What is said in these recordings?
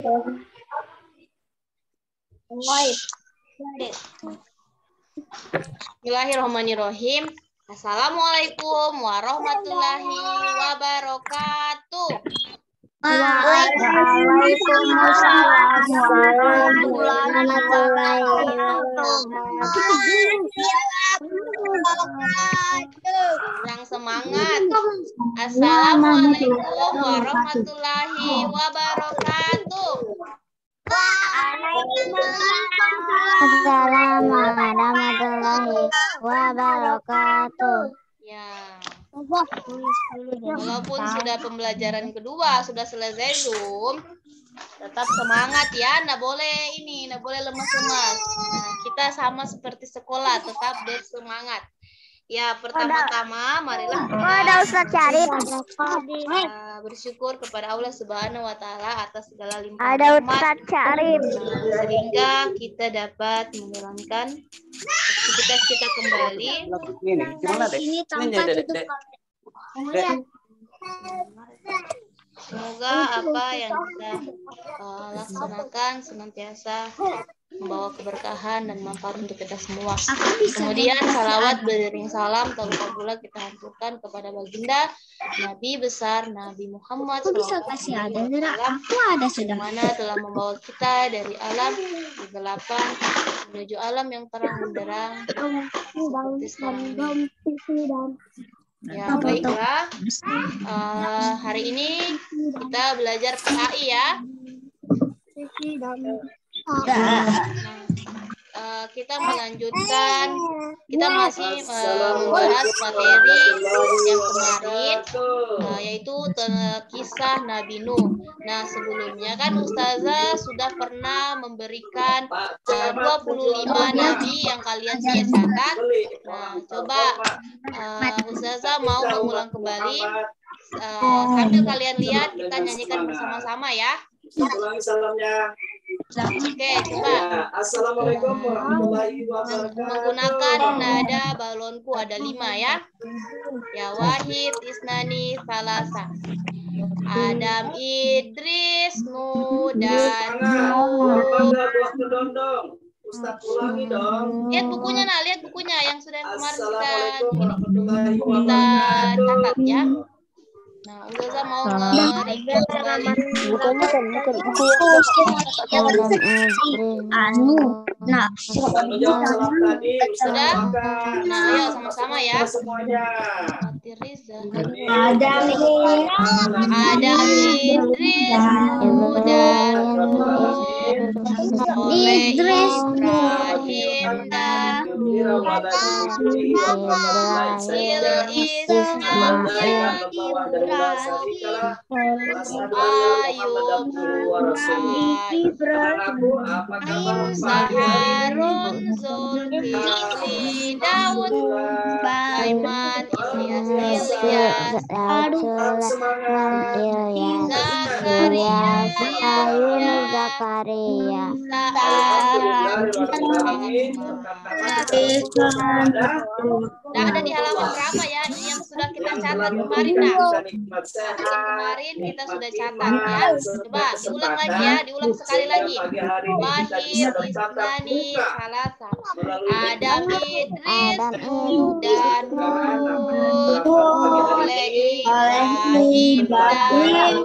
Bismillahirrahmanirrahim. Assalamualaikum warahmatullahi wabarakatuh. Waalaikumsalam warahmatullahi wabarakatuh. Kurang semangat. Assalamualaikum warahmatullahi wabarakatuh. Assalamualaikum warahmatullahi wabarakatuh. Ya. Walaupun sudah pembelajaran kedua, sudah selesai Zoom, tetap semangat ya, nggak boleh lemas-lemas. Nah, kita sama seperti sekolah, tetap bersemangat. Ya, pertama-tama marilah kita bersyukur kepada Allah Subhanahu wa taala atas segala limpahan rahmat sehingga kita dapat menjalankan aktivitas kita kembali. Semoga apa yang kita laksanakan senantiasa membawa keberkahan dan manfaat untuk kita semua. Kemudian salawat beriring salam tak lupa pula kita haturkan kepada baginda Nabi besar Nabi Muhammad SAW yang mana telah membawa kita dari alam kegelapan menuju alam yang terang benderang seperti sekarang ini. Ya, baiklah. Hari ini kita belajar PAI ya. Kita melanjutkan, kita masih membahas materi yang kemarin, yaitu kisah Nabi Nuh. Nah, sebelumnya kan Ustazah sudah pernah memberikan 25 Nabi yang kalian sudah catat. Nah, coba Ustazah mau mengulang kembali, sambil kalian lihat, kita nyanyikan bersama-sama ya. Ulangi salamnya. Oke, coba. Assalamualaikum warahmatullahi wabarakatuh. Menggunakan nada balonku ada 5 ya. Ya, Wahid, Isnani, Salasa. Adam, Idris, Nuh, dan Ustaz ulangi dong. lihat bukunya, lihat bukunya yang sudah kemarin Assalamualaikum kita catat ya. Nah, Ustazah mau nge-review kembali. Bukunya kan bukan buku Sudah? Nah, ayo sama-sama ya. Semuanya. Ada Idris, Nuh, dan oleh Ibrahim dan Harun, Zulkifli, Daud, Sulaiman, Ilyas, Zakaria, Nah, ada di halaman berapa ya yang sudah kita catat kemarin? Kemarin kita sudah catat ya. Coba diulang lagi ya, diulang sekali lagi. Wahid, Isnani, Salasa. Adam, Idris, Nuh, dan Hud. Oleh Ibrahim dan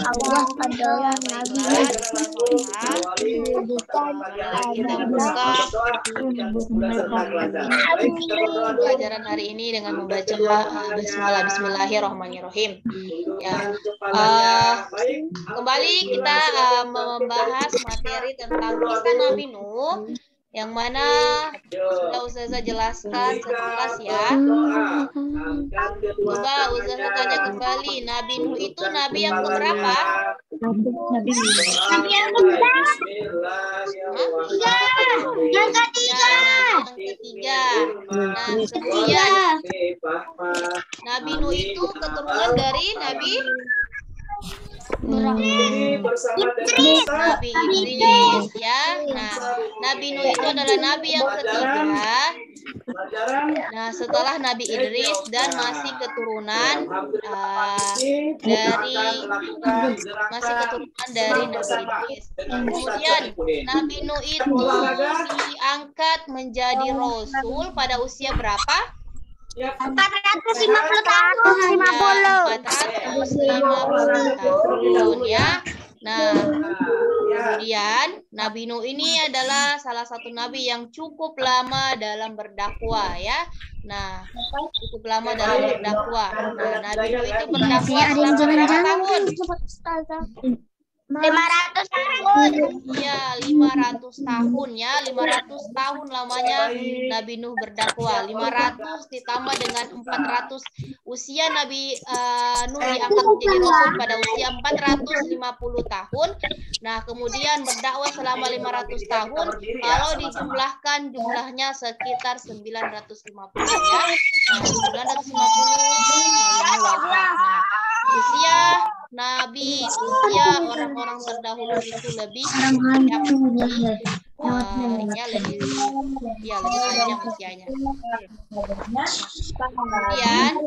Allah adalah Nabi pelajaran hari ini dengan membaca Bismillahirrahmanirrahim. Ya, kembali kita membahas materi tentang kisah Nabi Nuh. Yang mana sudah Ustazah jelaskan sekilas ya. Coba Ustazah tanya kembali, Nabi Nuh itu nabi yang keberapa? Nabi yang Yang ketiga. Nah, kemudian Nabi Nuh itu keturunan dari Nabi Nabi Idris ya. Nah, Nabi Nuh itu adalah nabi yang ketiga. Nah, setelah Nabi Idris dan masih keturunan dari Nabi Idris. Kemudian Nabi Nuh itu diangkat menjadi rasul pada usia berapa? 450 tahun. 450 tahun ya. Nah, kemudian Nabi Nuh ini adalah salah satu nabi yang cukup lama dalam berdakwah ya. Nah, cukup lama dalam berdakwah. Nah, Nabi Nuh itu berdakwah selama berapa tahun? 500 tahun. Iya, 500 tahun ya. 500 tahun lamanya Nabi Nuh berdakwah. 500 ditambah dengan 400. Usia Nabi Nuh diangkat menjadi rasul pada usia 450 tahun. Nah, kemudian berdakwah selama 500 tahun. Kalau dijumlahkan jumlahnya sekitar 950 ya. Nah, 950 wafat. Nah, usia Nabi, usia orang-orang terdahulu itu lebih lebih panjang usianya. Kemudian,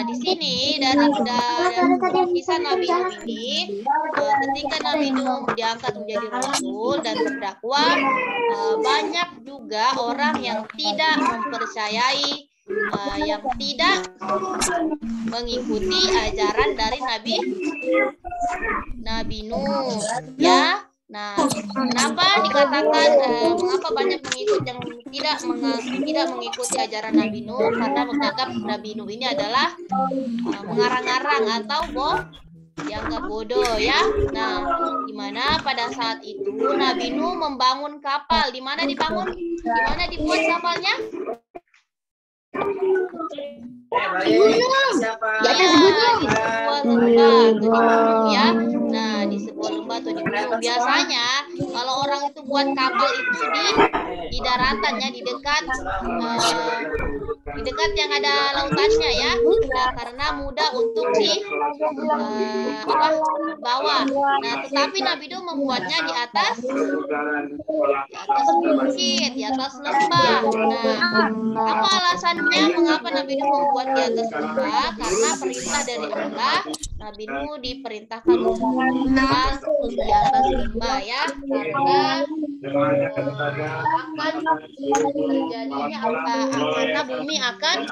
di sini dari kisah Nabi Nuh ini, ketika Nabi Nuh diangkat menjadi rasul dan berdakwah, banyak juga orang yang tidak mempercayai, yang tidak mengikuti ajaran dari Nabi Nuh ya. Nah, kenapa dikatakan mengapa banyak pengikut yang tidak mengikuti ajaran Nabi Nuh? Karena menganggap Nabi Nuh ini adalah mengarang-arang atau dianggap bodoh ya. Nah, di mana pada saat itu Nabi Nuh membangun kapal. Di mana dibangun? Di mana dibuat kapalnya? Di sebuah lembah ya. Nah, di sebuah lembah atau di gunung. Biasanya kalau orang itu buat kapal itu di daratan ya, di dekat yang ada lautannya ya. Nah, karena mudah untuk bawa. Nah, tetapi Nabi Nuh membuatnya di atas bukit, di atas lembah. Nah, apa alasannya mengapa Nabi Nuh membuat di atas lembah? Karena perintah dari Allah, Nabi Nuh diperintahkan untuk membuat di atas lembah ya, karena akan terjadinya karena bumi akan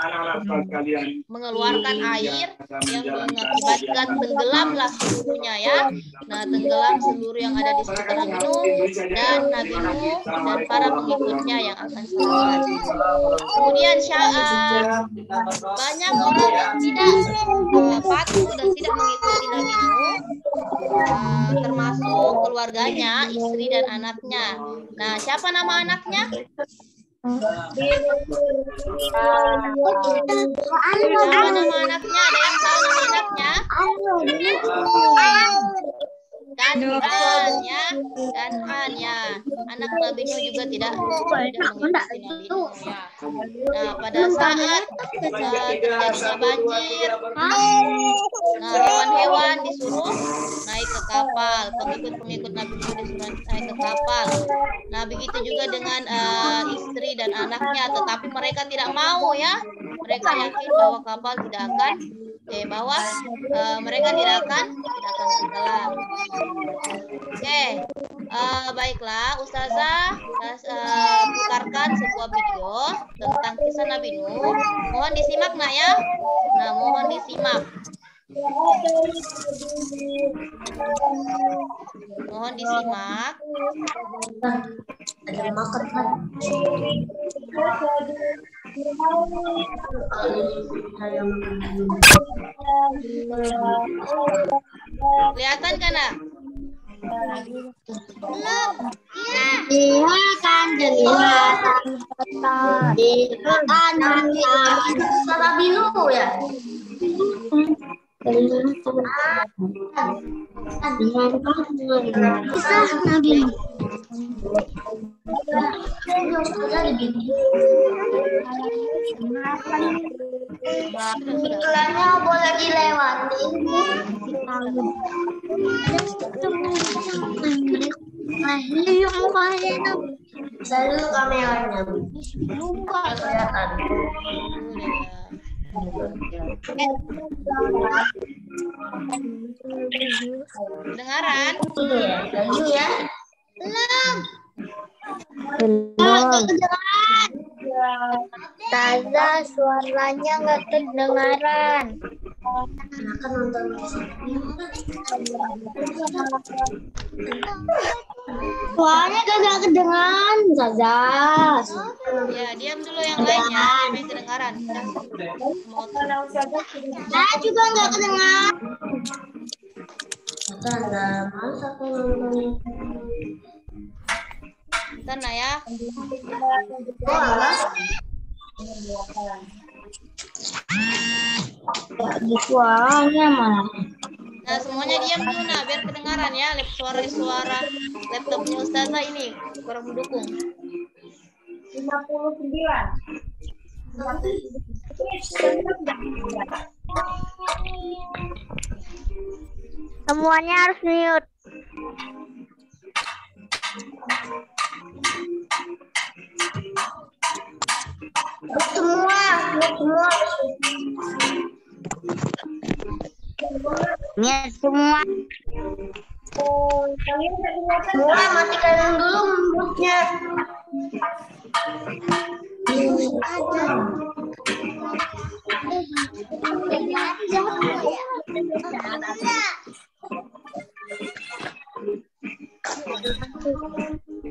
mengeluarkan air yang mengakibatkan tenggelamlah seluruhnya ya. Nah, tenggelam seluruh yang ada di sekitar Nabi Nuh dan para pengikutnya yang akan selamat. Kemudian banyak orang yang tidak patuh dan tidak mengikuti Nabi Nuh, termasuk keluarganya, istri dan anaknya. Nah, siapa nama anaknya? Siapa nama anaknya? Ada yang tahu nama anaknya? Kan'an ya. Anak Nabi Nuh juga tidak mengikuti Nabi Nuh ya. Nah, pada saat terjadinya banjir, nah hewan-hewan disuruh naik ke kapal, pengikut Nabi Nuh disuruh naik ke kapal. Nah, begitu juga dengan istri dan anaknya, tetapi mereka tidak mau ya. Mereka yakin bahwa kapal tidak akan mereka tidak akan tenggelam. Oke, baiklah, Ustazah putarkan sebuah video tentang kisah Nabi Nuh. Mohon disimak nak ya. Nah, mohon disimak. Mohon disimak. Ada makan kan? Kelihatan kan, Nak? Belum. Iya. Lihatkan jendela, lihatkan kata biru ya. Bisa Nabil. Iklannya boleh dilewati. Lalu kameranya buka kelihatan. Kedengaran? Iya, lalu ya. Belum. Taza suaranya nggak kedengaran. Suaranya kagak kedengaran, Taza. Ya, diam dulu yang lainnya. Sampai kedengaran. Saya juga nggak kedengaran. Taza, masa aku nonton? Bentar ya. Suaranya mana? Nah, semuanya diam dulu nah, biar kedengaran ya. Suara laptopnya Ustazah ini kurang mendukung. 59. Semuanya harus mute. Semua. Mute semua. Semua matikan dulu mulutnya.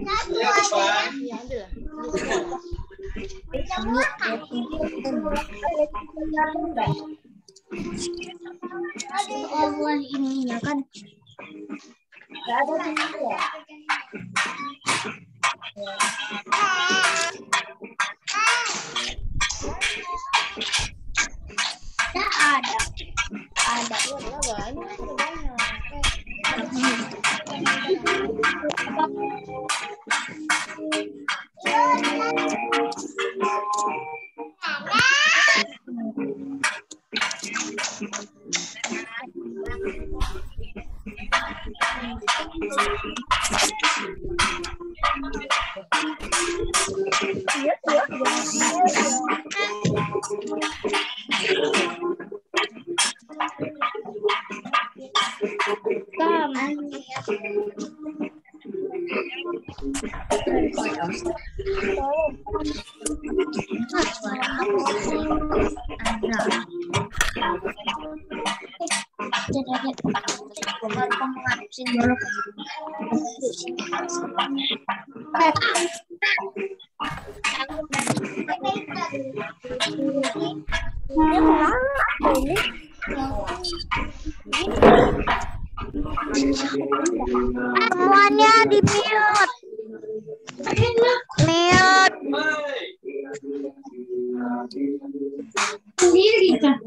Ya, ambil lah. Allah ininya kan. Ada. Banyak. Semuanya di mute. Mute. Sendiri kan.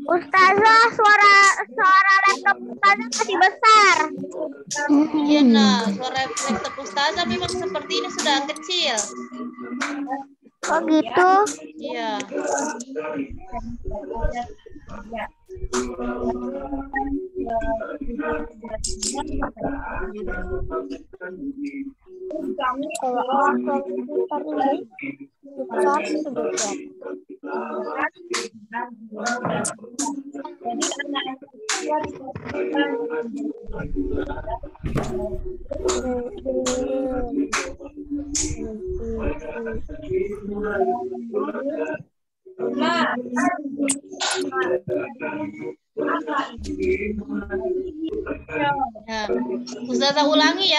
Ustazah, suara laptop Ustazah masih besar. Iya nah, suara laptop Ustazah memang seperti ini sudah kecil. Oh gitu. Iya. Kalau orang tua ini besar sudah siap. Nah, Ustazah ulangi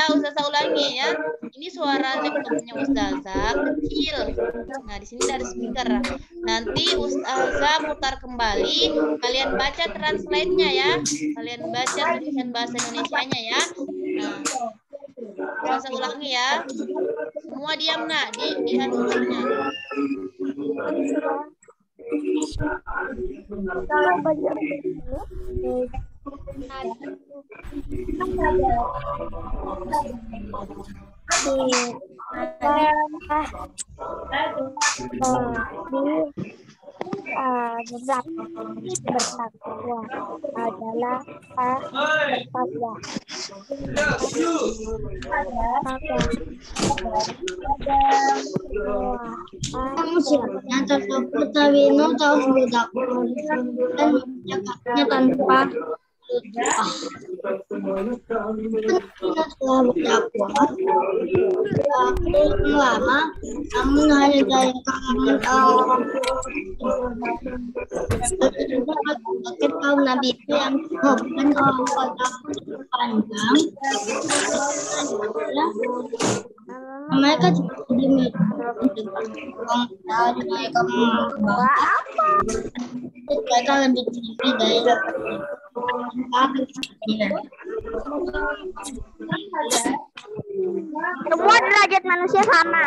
ya. Ini suara laptopnya Ustazah kecil. Nah, di sini dari speaker. Nanti Ustazah putar kembali. Kalian baca translate-nya ya. Kalian baca tulisan bahasa Indonesianya ya. Nah, Ustazah ulangi ya. Semua diam nak di handphonenya. Zat bertakwa adalah bertakwa. Kamu siapnya tersebut Tawino tahu berdakwah dan menjagatnya tanpa setelah berdakwah aku lama namun hanya dari kalangan orang bangkit kaum Nabi itu yang bukan orang kota panjang mereka juga dari mereka mereka lebih tinggi dari Semua derajat manusia sama.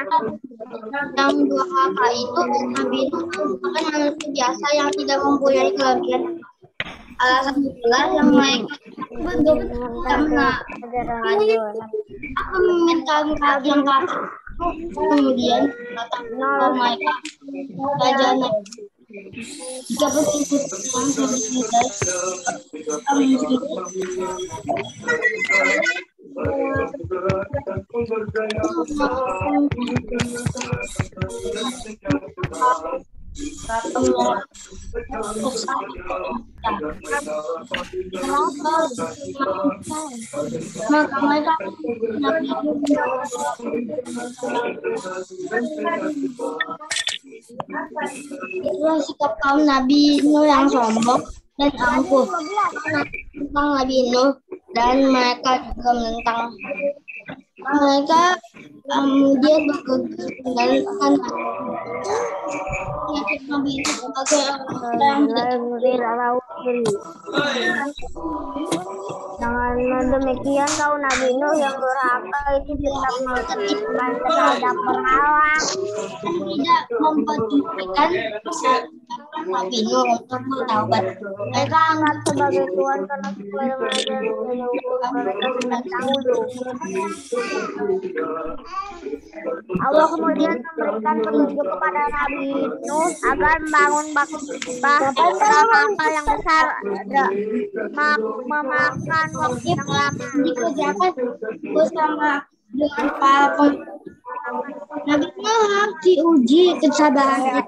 yang dua kakak itu Nabi Nuh merupakan manusia biasa yang tidak mempunyai kelebihan. Alasan itulah yang mereka bentuk karena aku meminta yang kakak kemudian datang ke mereka Raja Nabi jika begitu yang selesai kami maka mereka itulah sikap kaum Nabi Nuh yang sombong dan angkuh tentang Nabi Nuh dan mereka juga menentang mereka kemudian bergegas meninggalkan Nabi Nuh sebagai orang yang tidak negeri. Dengan demikian kau Nabi Nuh yang durhaka itu tetap melakukan terhadap berhala dan tidak mempedulikan Nabi Nuh untuk bertaubat. mereka anggap sebagai Tuhan karena sesuai dengan ajaran leluhur mereka sudah dahulu. Allah kemudian memberikan petunjuk kepada Nabi Nuh agar membangun kapal yang besar memakan waktu yang lama. Dikerjakan bersama dengan para Nabi Nuh harus diuji kesabarannya.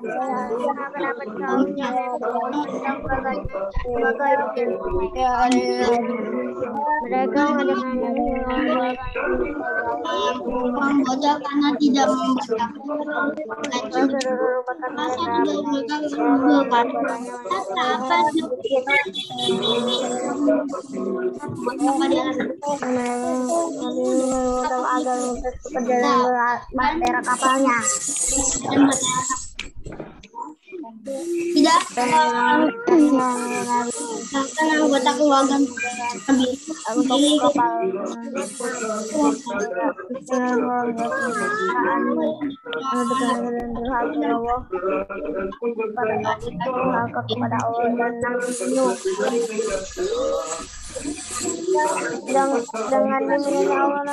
Mereka Orang bodoh karena tidak membaca. Masa juga mereka mengumpulkan apa agar perjalanan batera kapalnya. Tidak bahkan anggota keluarga Nabi Untuk kapal kepada Allah dan Nabi Nuh. Dengan demikian Allah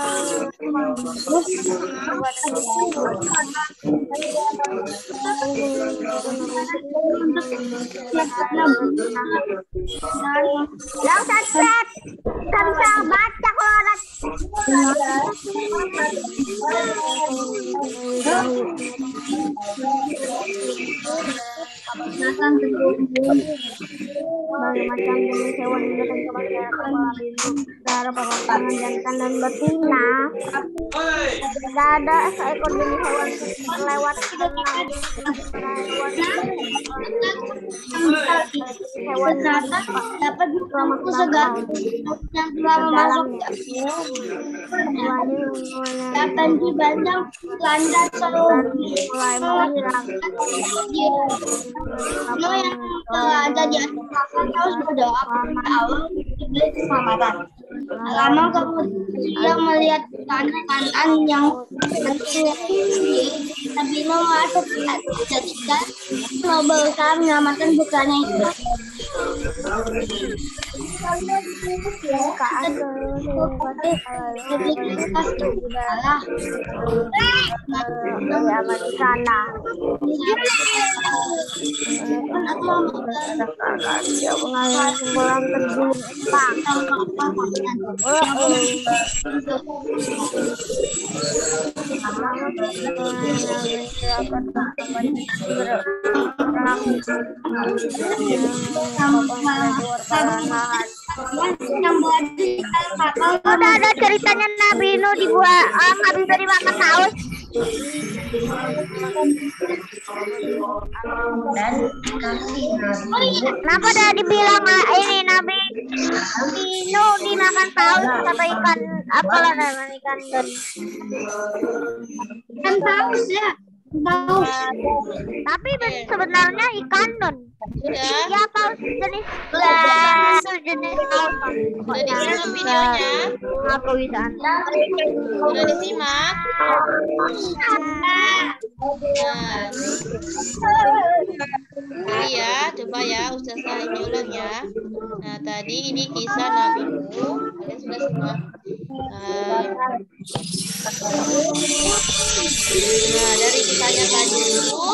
yang sesat kan bisa baca kalau ada macam jenis hewan yang datang ke masyarakat cara pengembangan jantan dan betina. Tidak ada seekor jenis hewan lewat hewan dapat diselamatkan segala yang telah masuk dapat dibandang landas seluruh mulai menghilang. Nuh yang telah ada di atas kapal terus berdoa kepada Allah untuk diberi keselamatan. Lama kemudian melihat tanah yang Nabi Nuh masuk dan berusaha menyelamatkan putranya itu. Di sana. Dia mengalami sembulan terjun udah ada ceritanya Nabi Nuh dibuat habis dari makan saus. Kenapa ada dibilang ini Nabi Nuh dimakan paus atau ikan apalah namanya ikan paus ya paus tapi sebenarnya ikan don ya paus jenis paus Udah disimak videonya? aku bisa Udah disimak? Nah, ya, coba ya, Ustazah ini ulang ya. Nah, tadi ini kisah Nabi Nuh. Kalian sudah simak. Nah, dari kisahnya tadi itu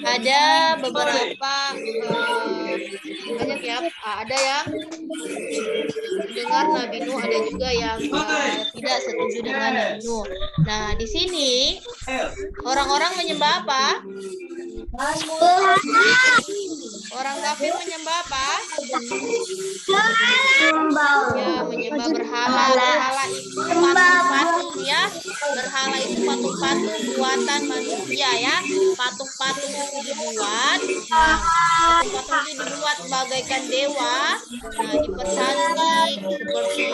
ada beberapa banyak ya. Ada yang dengar Nabi Nuh, ada juga yang tidak setuju dengan Nabi Nuh. Nah, di sini orang-orang menyembah apa? Orang kafir menyembah apa? Ya, menyembah berhala. Berhala itu patung-patung ya. Berhala itu patung-patung buatan manusia ya. Patung-patung itu dibuat. Nah, patung itu dibuat bagaikan dewa. Nah, dipercantik seperti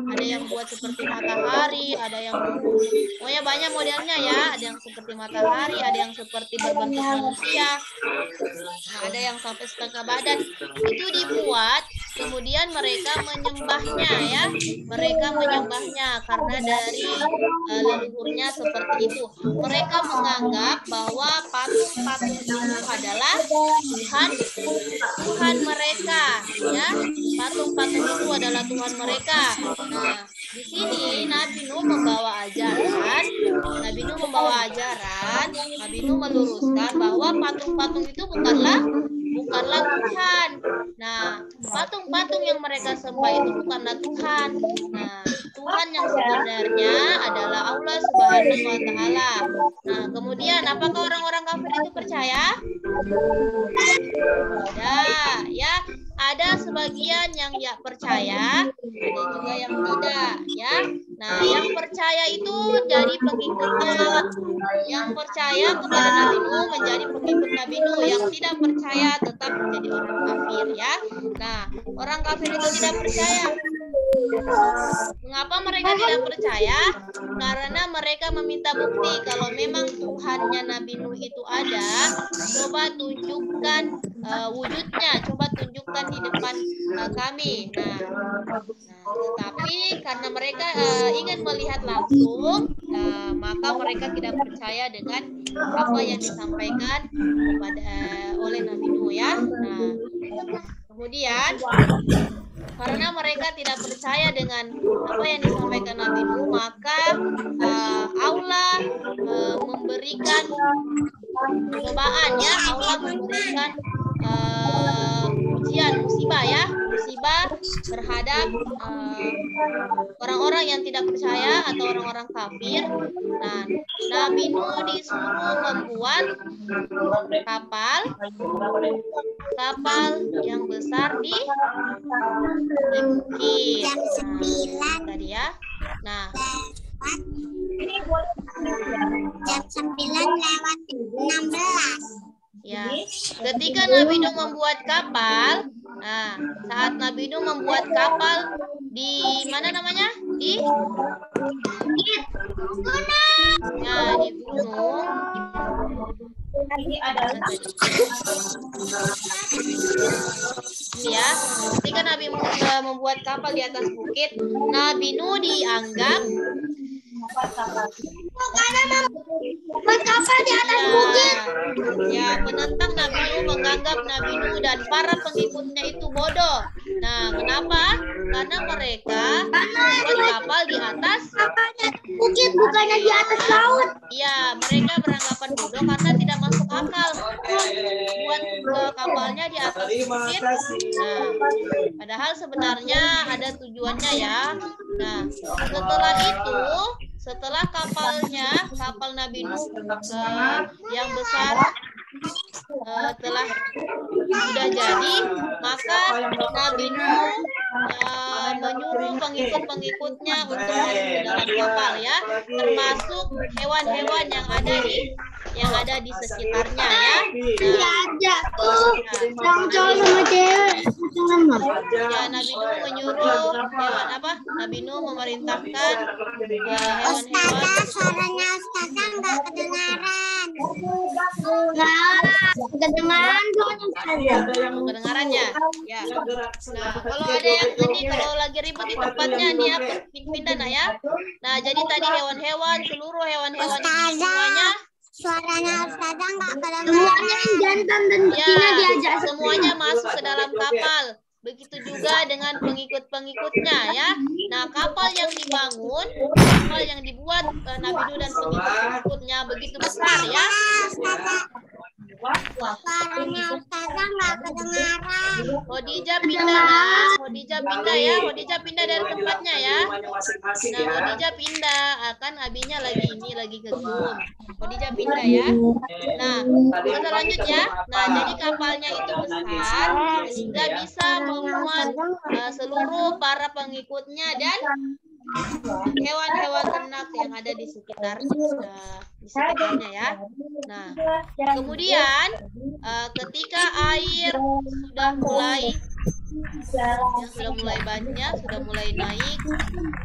ada yang buat seperti matahari, ada yang pokoknya banyak modelnya ya. Ada yang seperti matahari, ada yang seperti berbentuk manusia, nah, ada yang sampai setengah badan. Itu dibuat, kemudian mereka menyembahnya ya. Mereka menyembahnya karena dari leluhurnya seperti itu. Mereka menganggap bahwa patung-patung itu adalah Tuhan mereka ya. Patung-patung itu adalah Tuhan mereka. Nah, di sini Nabi Nuh membawa ajaran. Nabi Nuh meluruskan bahwa patung-patung itu bukanlah Tuhan. Nah, patung-patung yang mereka sembah itu bukanlah Tuhan. Nah, Tuhan yang sebenarnya adalah Allah Subhanahu wa Ta'ala. Nah, kemudian apakah orang-orang kafir itu percaya? Ya, ada sebagian yang ya percaya, ada juga yang tidak ya. Nah, yang percaya itu jadi pengikutnya. Yang percaya kepada Nabi Nuh menjadi pengikut Nabi Nuh, yang tidak percaya tetap menjadi orang kafir ya. Nah, orang kafir itu tidak percaya. Mengapa mereka tidak percaya? Karena mereka meminta bukti kalau memang Tuhannya Nabi Nuh itu ada. Coba tunjukkan wujudnya, coba tunjukkan di depan kami. Nah, tetapi karena mereka ingin melihat langsung, maka mereka tidak percaya dengan apa yang disampaikan oleh Nabi Nuh ya. Nah, kemudian karena mereka tidak percaya dengan apa yang disampaikan Nabi Nuh, maka Allah memberikan cobaan ya. Allah memberikan ujian, musibah terhadap orang-orang yang tidak percaya atau orang-orang kafir. Nah, Nabi Nuh disuruh membuat kapal yang besar di bukit. Nah, tadi ya. Nah, jam 9:16. ya, ketika Nabi Nuh membuat kapal, nah, saat Nabi Nuh membuat kapal di mana namanya? Di gunung. Ini ya, ketika Nabi membuat kapal di atas bukit, Nabi Nuh dianggap Buat kapal di atas bukit. Ya, penentang Nabi Nuh menganggap Nabi Nuh dan para pengikutnya itu bodoh. Nah, kenapa? Karena mereka buat kapal di atas Bukit, bukannya di atas laut. Iya, mereka beranggapan bodoh karena tidak masuk akal buat kapalnya di atas bukit. Nah, padahal sebenarnya ada tujuannya ya. Nah, setelah itu, setelah kapal Nabi Nuh yang besar sudah jadi, maka Nabi Nuh menyuruh pengikut-pengikutnya untuk masuk ke dalam kapal ya, termasuk hewan-hewan yang ada di sekitarnya ya. Diajak tuh yang cowok sama cewek. Ya, Nabi Nuh menyuruh hewan apa? Nabi Nuh memerintahkan hewan-hewan. Suaranya Ustazah nggak kedengaran. Nggak kedengaran dong. Kedengarannya ya. Nah, kalau ada yang kalau lagi ribut di tempatnya nih ya, pindah nah ya. Nah, jadi tadi hewan-hewan, seluruh hewan-hewan itu semuanya Suaranya Ustazah nggak kedengaran. Semuanya jantan dan betina diajak. Semuanya masuk ke dalam kapal. Begitu juga dengan pengikut-pengikutnya ya. Nah, kapal yang dibangun, kapal yang dibuat Nabi Nuh dan pengikut-pengikutnya begitu besar ya. Suaranya Ustazah nggak kedengaran. Khadijah pindah ya. Khadijah pindah dari tempatnya ya. Nah, Khadijah pindah, akan abinya lagi ke Zoom. Khadijah pindah ya. Nah, kita lanjut ya. Nah, jadi kapalnya itu besar sehingga bisa memuat seluruh para pengikutnya dan hewan-hewan ternak yang ada di sekitarnya ya. Nah, kemudian ketika air sudah mulai banyak, sudah mulai naik,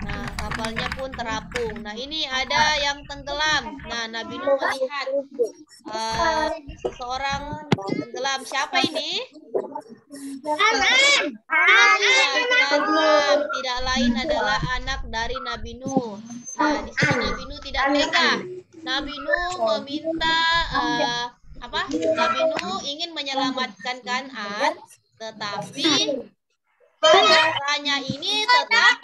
nah kapalnya pun terapung. Nah ini ada yang tenggelam. Nah Nabi Nuh melihat seseorang tenggelam. Siapa ini? Kan'an, tidak lain adalah anak dari Nabi Nuh. Nah di sini Nabi Nuh tidak tega. Nabi Nuh meminta Nabi Nuh ingin menyelamatkan Kan'an, tetapi putranya ini tetap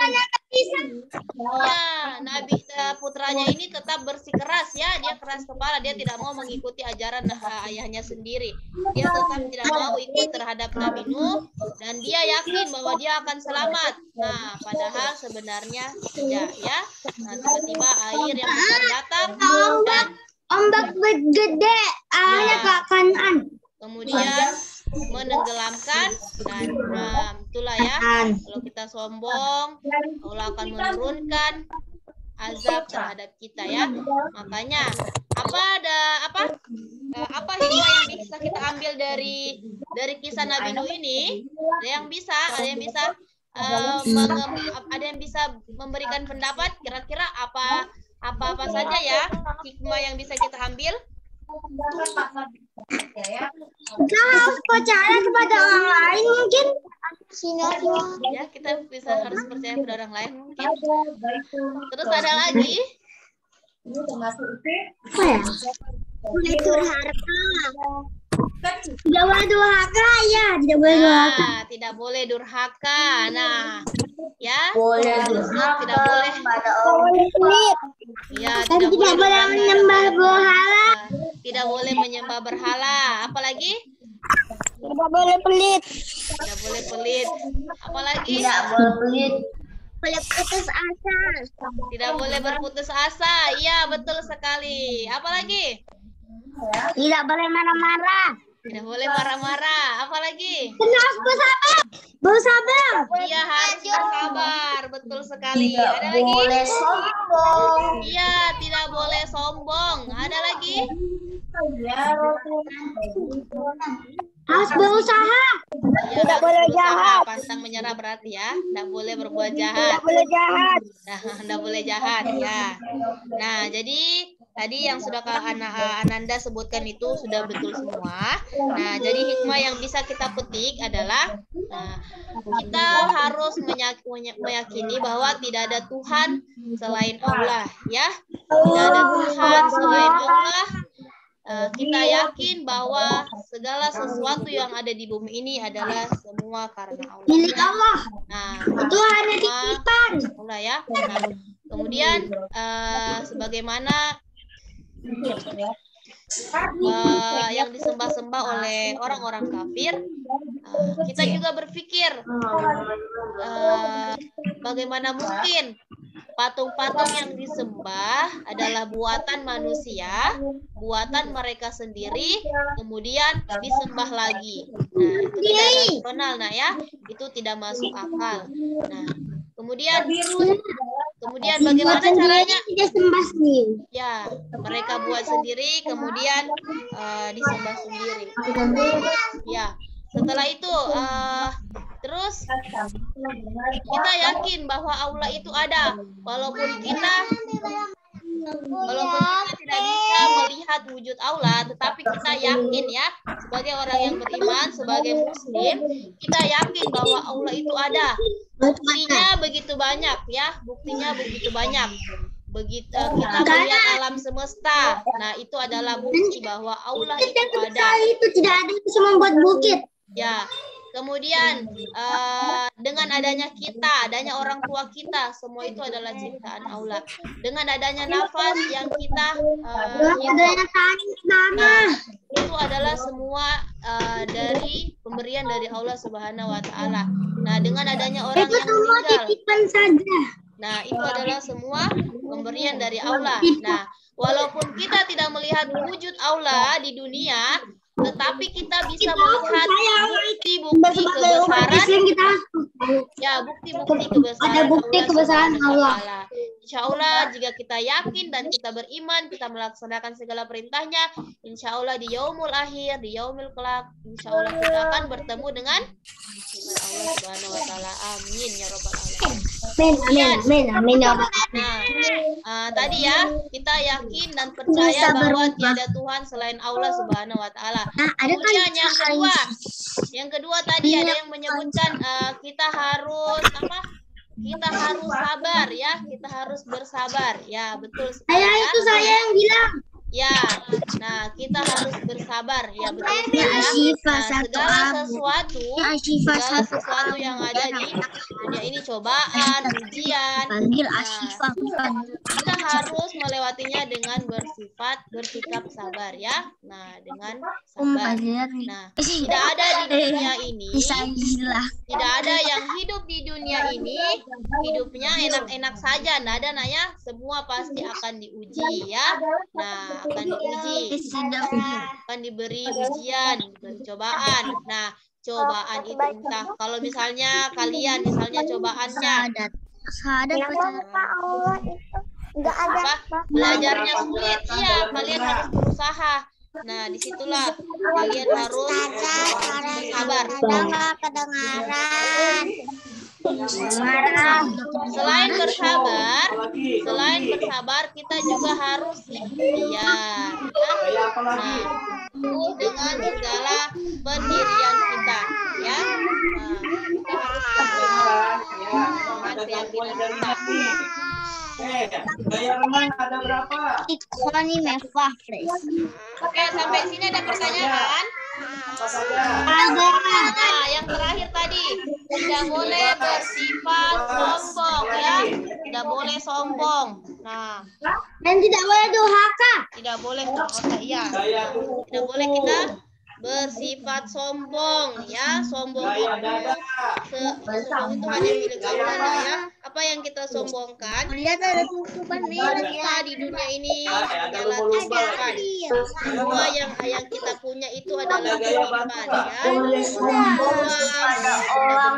putranya ini tetap bersikeras ya, dia keras kepala, dia tidak mau mengikuti ajaran ayahnya sendiri. Dia tetap tidak mau ikut terhadap Nabi Nuh dan dia yakin bahwa dia akan selamat. Nah, padahal sebenarnya tidak ya. Nah, tiba-tiba air yang besar datang dan ombak gede ayahnya Kan'an. Kemudian menenggelamkan dan itulah ya, kalau kita sombong Allah akan menurunkan azab terhadap kita ya. Makanya apa hikmah yang bisa kita ambil dari kisah Nabi Nuh ini? Ada yang bisa memberikan pendapat, kira-kira apa saja ya hikmah yang bisa kita ambil? Kita harus percaya kepada orang lain mungkin. Ya, kita harus percaya kepada orang lain mungkin. Terus ada lagi? Apa ya? Tidak boleh durhaka ya, tidak boleh durhaka. Tidak boleh durhaka. Nah, ya. Tidak boleh pada orang lain. Ya, tidak boleh menyembah berhala. Tidak boleh menyembah berhala. Apalagi? Tidak boleh pelit. Tidak boleh pelit. Apalagi? Tidak boleh pelit. Boleh putus asa. Tidak boleh berputus asa. Iya, betul sekali. Apalagi? Tidak boleh marah-marah. Tidak boleh marah-marah. Apalagi? Harus bersabar. Bersabar. Iya, harus bersabar. Betul sekali. Ada lagi? Boleh sombong. Iya, tidak boleh sombong. Ada lagi? Harus berusaha. Ya, Tidak boleh jahat. Pantang menyerah berarti ya. Tidak boleh berbuat jahat. Tidak boleh jahat. Nah, tidak boleh jahat ya. Nah, jadi tadi yang sudah Ananda sebutkan itu sudah betul semua. Nah, jadi hikmah yang bisa kita petik adalah kita harus meyakini bahwa tidak ada Tuhan selain Allah ya. Tidak ada Tuhan selain Allah. Kita yakin bahwa segala sesuatu yang ada di bumi ini adalah semua karena Allah. Milik Allah. Nah, Itu hanya titipan. Allah ya. Nah, kemudian sebagaimana yang disembah-sembah oleh orang-orang kafir, kita juga berpikir bagaimana mungkin patung-patung yang disembah adalah buatan manusia, buatan mereka sendiri, kemudian disembah lagi. Nah, itu tidak rasional, nah ya, itu tidak masuk akal. Nah, kemudian bagaimana caranya? Tidak sembah sendiri. Ya, mereka buat sendiri, kemudian disembah sendiri. Ya, setelah itu terus kita yakin bahwa Allah itu ada, walaupun kita tidak bisa melihat wujud Allah, tetapi kita yakin ya, sebagai orang yang beriman, sebagai muslim, kita yakin bahwa Allah itu ada. Buktinya begitu banyak ya, begitu kita melihat alam semesta. Nah, itu adalah bukti bahwa Allah itu ada. Itu tidak ada yang bisa membuat bukit. Ya. Kemudian dengan adanya adanya orang tua kita, semua itu adalah ciptaan Allah. Dengan adanya nafas yang kita itu adalah semua dari pemberian dari Allah Subhanahu wa taala. Nah, dengan adanya orang yang meninggal. Nah, itu adalah semua pemberian dari Allah. Nah, walaupun kita tidak melihat wujud Allah di dunia, tetapi kita bisa melihat bukti-bukti kebesaran. Ya, bukti-bukti kebesaran. Ada bukti kebesaran Allah. Insya Allah jika kita yakin dan kita beriman, kita melaksanakan segala perintahnya, insya Allah di yaumul akhir, di yaumil kelak, insya Allah kita akan bertemu dengan Allah Subhanahu wa taala. Amin ya rabbal alamin. Amin. Nah, tadi ya, kita yakin dan percaya bahwa tiada Tuhan selain Allah Subhanahu wa taala. Kemudian yang kedua tadi ada yang menyebutkan kita harus apa? Kita harus sabar ya, kita harus bersabar. Ya, betul sekali. Itu saya yang bilang. Ya, nah kita harus bersabar ya, betul sekali ya. Nah, segala sesuatu yang ada di dunia ini, cobaan, ujian, kita harus melewatinya dengan bersikap sabar ya. Nah, dengan sabar. Nah, tidak ada di dunia ini, tidak ada yang hidup di dunia ini hidupnya enak-enak saja. Nah, ada nanya, semua pasti akan diuji ya. Nah, akan diuji, akan diberi ujian, cobaan. Nah, cobaan itu entah kalau misalnya kalian cobaannya belajarnya sulit, iya kalian harus berusaha. Nah, disitulah kalian harus sabar. Selain bersabar, kita juga harus ikhtiar. Nah, dengan segala pendirian kita, ya. Nah, kita harus dengan keyakinan kita. Gaya renang ada berapa? Oke, sampai sini ada pertanyaan? Apa saja? Nah, yang terakhir tadi, tidak boleh bersifat sombong ya, tidak boleh sombong. Nah, Dan tidak boleh durhaka. tidak boleh durhaka ya. Tidak boleh kita bersifat sombong ya. Sombong itu hanya milik Allah ya. Apa yang kita sombongkan? Lihat ada tutupan Kita di dunia ini hanyalah titipan. Semua yang kita punya itu adalah titipan ya. Uang,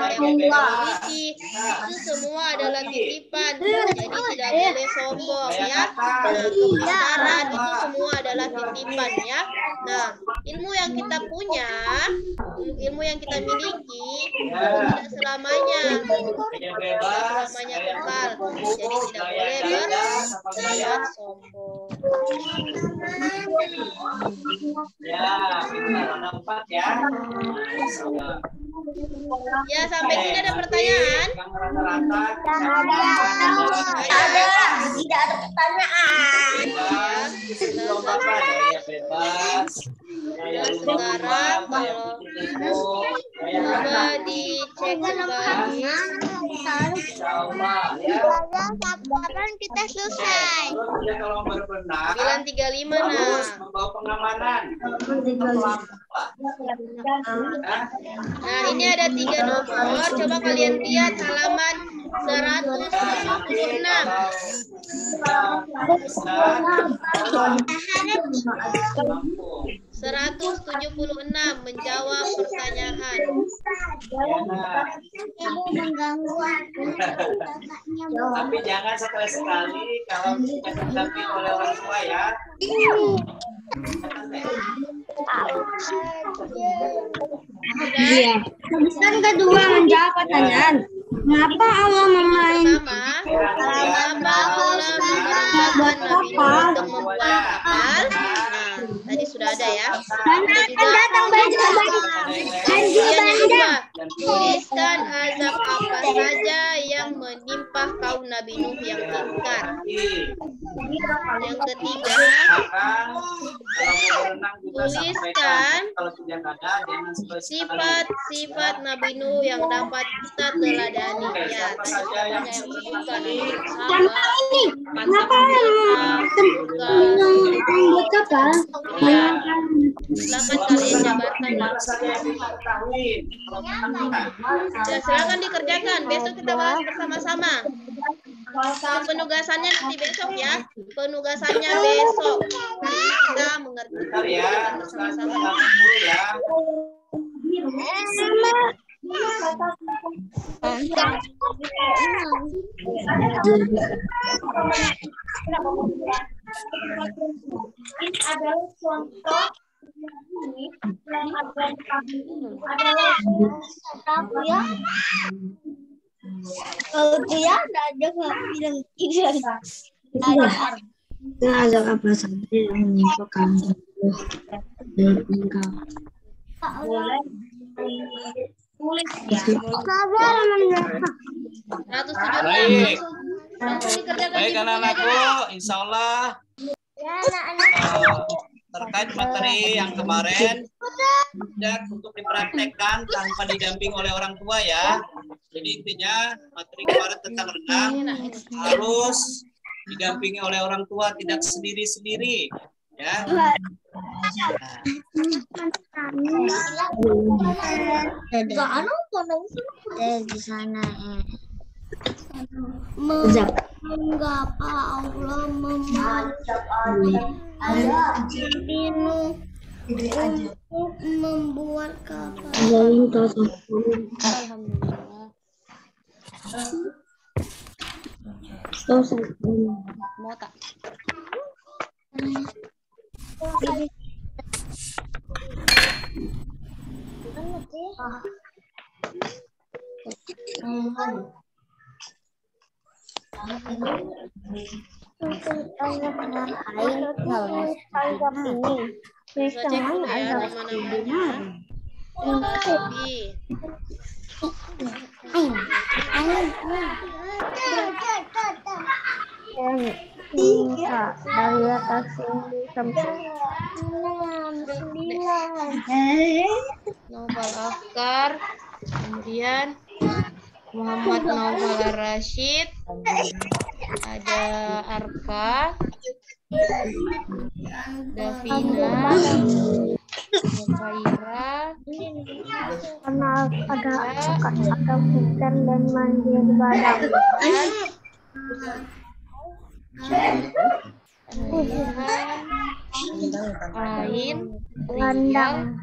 yang kita miliki itu semua adalah titipan. Jadi tidak boleh sombong ya. Nah, kebesaran itu semua adalah titipan ya. Nah, ilmu yang kita punya, ilmu yang kita miliki itu tidak selamanya kekal. Jadi tidak boleh bersifat sombong. Ya, sampai sini ada pertanyaan? Tidak ada pertanyaan. Sekarang kalau coba dicek kembali, Kapan kita selesai? 9.35 nah. Membawa pengamanan. Nah, ini ada 3 nomor. Coba kalian lihat halaman 176. Menjawab pertanyaan. Tapi jangan sekali-sekali kalau tidak didampingi oleh orang tua ya. Iya. Kan kedua menjawab pertanyaan. Mengapa Allah Mengapa Allah memerintahkan Nabi Nuh untuk membuat kapal? Nah, tadi sudah ada ya. Karena akan datang banjir dan juga tuliskan azab apa saja yang menimpa kaum Nabi Nuh yang ingkar. Yang ketiga, tuliskan sifat-sifat Nabi Nuh yang dapat kita teladani. Ya, yang menyebutkan Kenapa ini? Kenapa membuat kapal? Silakan kalian jabarkan. Ya, silakan dikerjakan. Besok kita bahas bersama-sama. Penugasannya nanti besok ya. Penugasannya besok. Hari ini kita mengerti. Bentar ya, Bersama-sama. dulu ya. Adalah contoh ya. Kalau dia ada aja nggak bilang tidak. Itu azab apa saja yang menimpa kamu dan engkau. Tulis ya. Baik. Baik anak-anakku, insya Allah terkait materi yang kemarin tidak untuk dipraktekkan tanpa didamping oleh orang tua ya. Jadi intinya materi kemarin tentang renang harus didampingi oleh orang tua, tidak sendiri-sendiri ya. Di sana mengapa Allah minum untuk membuat kapal. Alhamdulillah. Mau tak? Dari atas ini sampai Naufal Afkar, kemudian Muhammad Naufal Rashid, ada Arka, Davina, Zaira, karena ada bukan dan mandi di badan. Ain, Landang.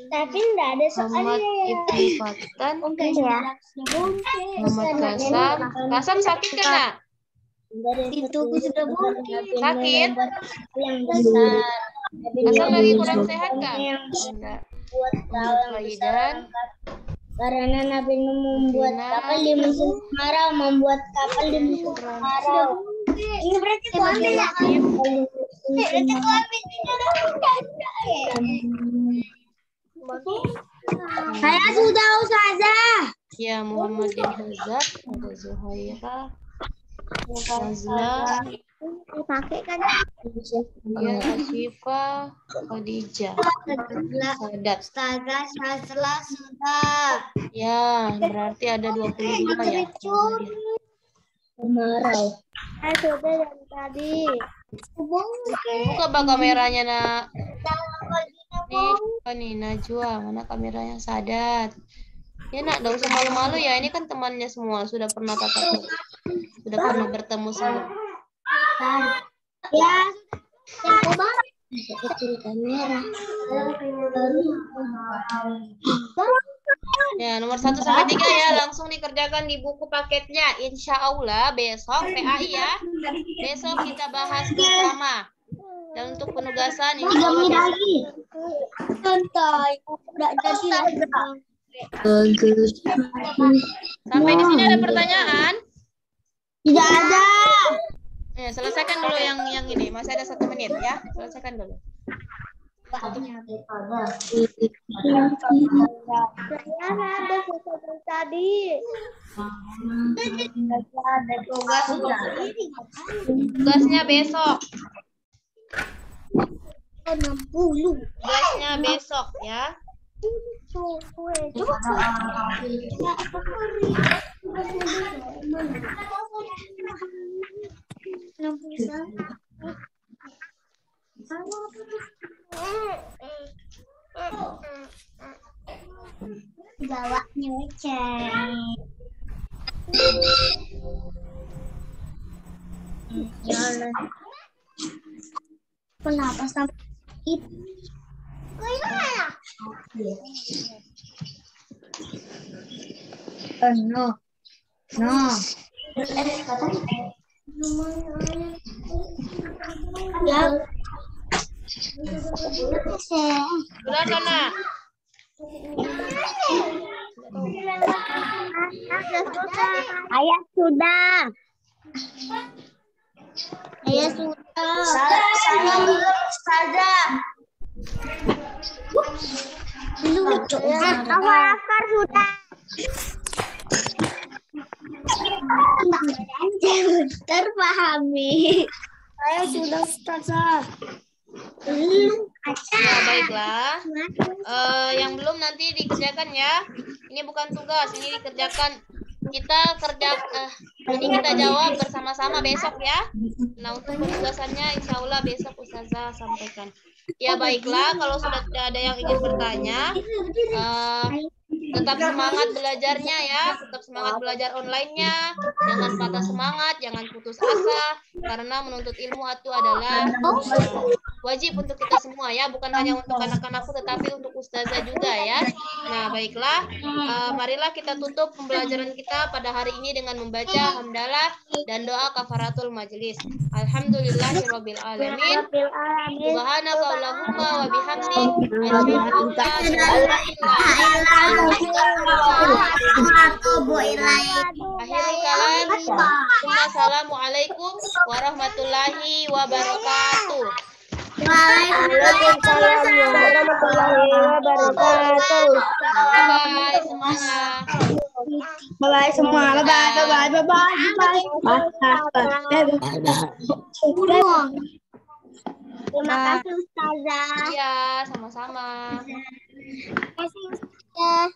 Tapi enggak ada Muhammad Ibnu Fatan, Muhammad Kasam. Kasam sakit kena? Itu aku sudah Sakit? yang besar. Kasam lagi kurang sehat kah? Enggak. Buat Muhammad Faidan, karena Nabi membuat kapal di musim kemarau, membuat kapal di musim kemarau. Ini berarti aku ambil ya. Berarti aku ambil Saya sudah Ustazah. ya Muhammadin Hazat, ada Zuhaira, Nazla, Pakai kan? ya Asyifa, Khadijah, Sadat. Ustazah, saya sudah. Ya, berarti ada 22 ya. Kemarau. Saya sudah dari tadi. Buka bak kameranya, Nak. Nih, apa nih Najwa, mana kameranya Sadat? Ya Nak, gak usah malu-malu ya. Ini kan temannya semua, sudah pernah tatap muka. Sudah pernah bertemu semua. Ya, tempo banget. Kecil kamera. Ya, nomor 1 sampai 3 ya, langsung dikerjakan di buku paketnya. Insya Allah besok PAI ya. Besok kita bahas bersama. Dan untuk penugasan insya Allah besok. Lagi. Santai. Udah jadi. Sampai di sini ada pertanyaan? Tidak ada. Ya, selesaikan dulu yang ini. Masih ada 1 menit ya. Selesaikan dulu. Ada sesuatu tadi. Tugasnya besok. 60. Tugasnya besok ya. Bawanya cek. Kenapa sampai itu? No. Ya. Sudah Dona? Ayah sudah. Ayah sudah. Saya belum saja. Afar sudah. Terpahami. Saya sudah Ustazah. Ya, baiklah. Yang belum nanti dikerjakan ya. Ini bukan tugas, ini dikerjakan. Ini kita jawab bersama-sama besok ya. Nah, untuk penugasannya insya Allah besok Ustazah sampaikan. Ya, baiklah. Kalau sudah tidak ada yang ingin bertanya, tetap semangat belajarnya ya. Tetap semangat belajar online-nya. Jangan patah semangat, jangan putus asa. Karena menuntut ilmu itu adalah wajib untuk kita semua ya. Bukan hanya untuk anak-anakku, tetapi untuk Ustazah juga ya. Nah, baiklah. Marilah kita tutup pembelajaran kita pada hari ini dengan membaca hamdalah dan doa kafaratul majelis. Alhamdulillahirabbil alamin. Subhanaka Allahumma wa bihamdik asyhadu an la ilaha illa anta akhirul kalam. Assalamualaikum warahmatullahi wabarakatuh. Waalaikumsalam warahmatullahi wabarakatuh. Bye semuanya. Bye semua. Terima kasih Ustazah. Iya, sama-sama. Terima kasih Ustazah.